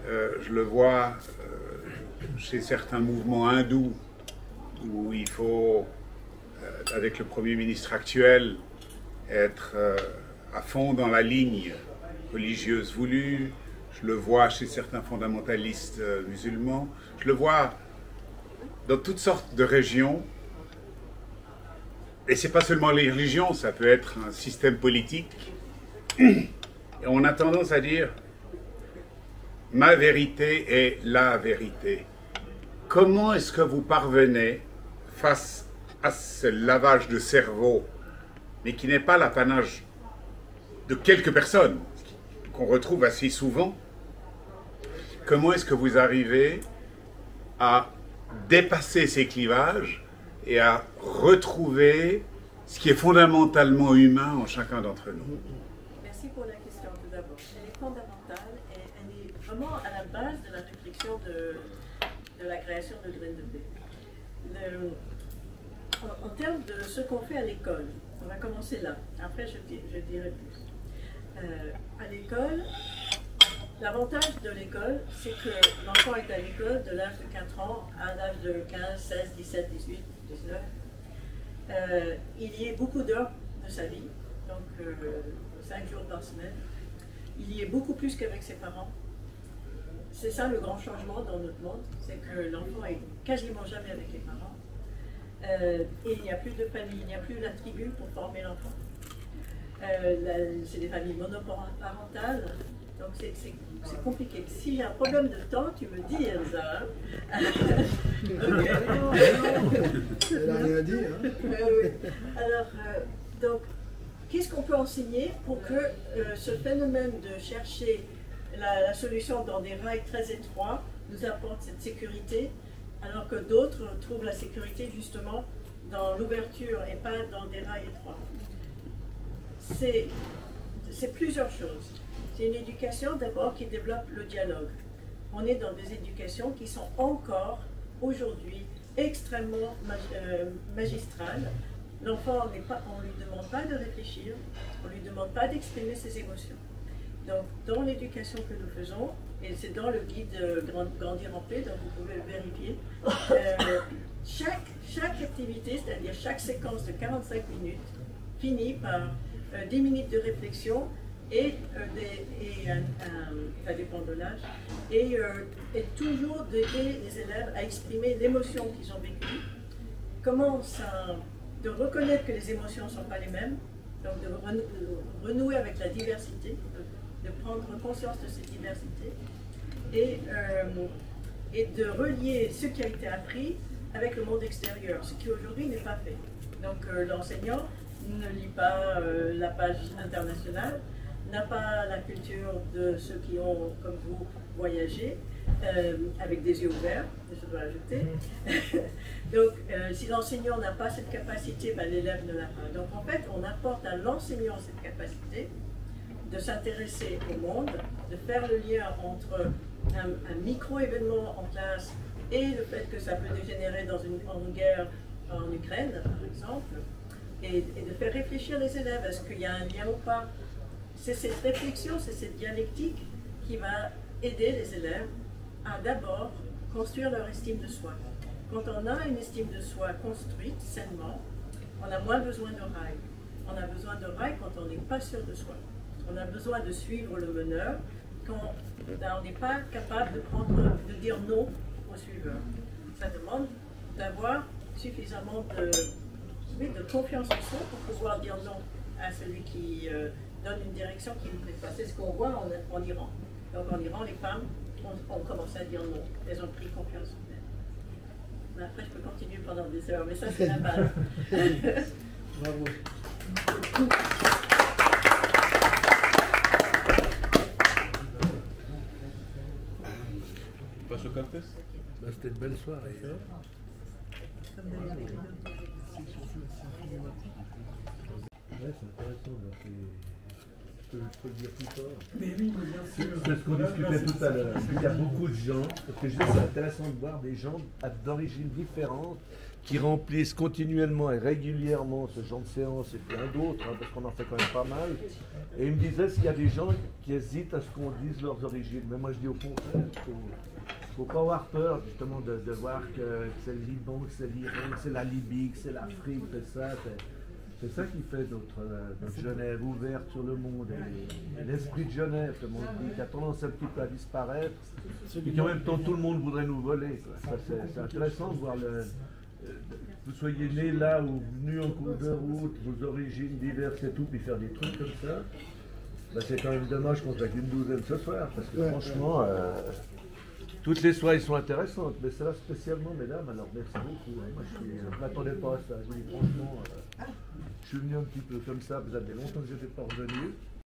Je le vois chez certains mouvements hindous où il faut, avec le Premier ministre actuel, être à fond dans la ligne religieuse voulue. Je le vois chez certains fondamentalistes musulmans. Je le vois dans toutes sortes de régions. Et ce n'est pas seulement les religions, ça peut être un système politique. Et on a tendance à dire « ma vérité est la vérité ». Comment est-ce que vous parvenez, face à ce lavage de cerveau, mais qui n'est pas l'apanage de quelques personnes, qu'on retrouve assez souvent, comment est-ce que vous arrivez à dépasser ces clivages et à retrouver ce qui est fondamentalement humain en chacun d'entre nous? Merci pour la question tout d'abord. Elle est fondamentale et elle est vraiment à la base de la réflexion de la création de Graines de Paix. En termes de ce qu'on fait à l'école, on va commencer là, après je dirai plus. À l'école, l'avantage de l'école, c'est que l'enfant est à l'école de l'âge de 4 ans à l'âge de 15, 16, 17, 18, 19. Il y a beaucoup d'heures de sa vie, donc 5 jours par semaine. Il y est beaucoup plus qu'avec ses parents. C'est ça le grand changement dans notre monde, c'est que l'enfant est quasiment jamais avec les parents. Et il n'y a plus de famille, il n'y a plus la tribu pour former l'enfant. C'est des familles monoparentales, donc c'est compliqué. Si j'ai un problème de temps, tu me dis, Elsa. Elle n'a rien dit. Hein. Oui. Alors, donc, qu'est-ce qu'on peut enseigner pour que ce phénomène de chercher la solution dans des rails très étroits nous apporte cette sécurité, alors que d'autres trouvent la sécurité justement dans l'ouverture et pas dans des rails étroits? C'est plusieurs choses. C'est une éducation d'abord qui développe le dialogue. On est dans des éducations qui sont encore aujourd'hui extrêmement magistrales. L'enfant, on ne lui demande pas de réfléchir, on ne lui demande pas d'exprimer ses émotions. Donc dans l'éducation que nous faisons, et c'est dans le guide Grandir en paix, donc vous pouvez le vérifier, chaque activité, c'est-à-dire chaque séquence de 45 minutes, finit par 10 minutes de réflexion et ça dépend de l'âge, et toujours d'aider les élèves à exprimer l'émotion qu'ils ont vécue. Comment ça, de reconnaître que les émotions ne sont pas les mêmes, donc de renouer avec la diversité, de prendre conscience de cette diversité, et de relier ce qui a été appris avec le monde extérieur, ce qui aujourd'hui n'est pas fait. Donc l'enseignant ne lit pas la page internationale, n'a pas la culture de ceux qui ont, comme vous, voyagé, avec des yeux ouverts, je dois ajouter. Donc, si l'enseignant n'a pas cette capacité, ben, l'élève ne l'a pas. Donc, en fait, on apporte à l'enseignant cette capacité de s'intéresser au monde, de faire le lien entre un micro-événement en classe et le fait que ça peut dégénérer dans une guerre en Ukraine, par exemple, et de faire réfléchir les élèves. Est-ce qu'il y a un lien ou pas? C'est cette réflexion, c'est cette dialectique qui va aider les élèves à d'abord construire leur estime de soi. Quand on a une estime de soi construite sainement, on a moins besoin de rails. On a besoin de rails quand on n'est pas sûr de soi. On a besoin de suivre le meneur quand on n'est pas capable de dire non au suiveur. Ça demande d'avoir suffisamment confiance en soi pour pouvoir dire non à celui qui donne une direction qui ne plaît pas. C'est ce qu'on voit en Iran. Donc en Iran, les femmes ont commencé à dire non. Elles ont pris confiance en elles. Mais après, je peux continuer pendant des heures, mais ça, c'est la base. Bravo. On passe au café? C'était une belle soirée. Ouais, c'est intéressant. Je peux le dire plus fort. Mais oui, bien sûr. C'est ce qu'on discutait tout à l'heure. Il y a beaucoup de gens, parce que je dis c'est intéressant de voir des gens d'origines différentes qui remplissent continuellement et régulièrement ce genre de séance et plein d'autres, hein, parce qu'on en fait quand même pas mal. Et il me disait s'il y a des gens qui hésitent à ce qu'on dise leurs origines. Mais moi je dis au contraire, il ne faut pas avoir peur justement de voir que c'est le Liban, que c'est l'Iran, que c'est la Libye, que c'est l'Afrique, que c'est ça. C'est ça qui fait notre Genève ouverte sur le monde. Et l'esprit de Genève, comme on dit, qui a tendance un petit peu à disparaître, et qu'en même temps tout le monde voudrait nous voler. C'est intéressant de voir vous soyez nés là ou venus en cours de route, vos origines diverses et tout, puis faire des trucs comme ça. Ben, c'est quand même dommage qu'on soit qu'une douzaine ce soir, parce que franchement, toutes les soirées sont intéressantes, mais ça spécialement, mesdames, alors merci beaucoup. Moi, je ne m'attendais pas à ça. Je vous dis franchement, je suis venu un petit peu comme ça, vous avez longtemps que je n'étais pas revenu.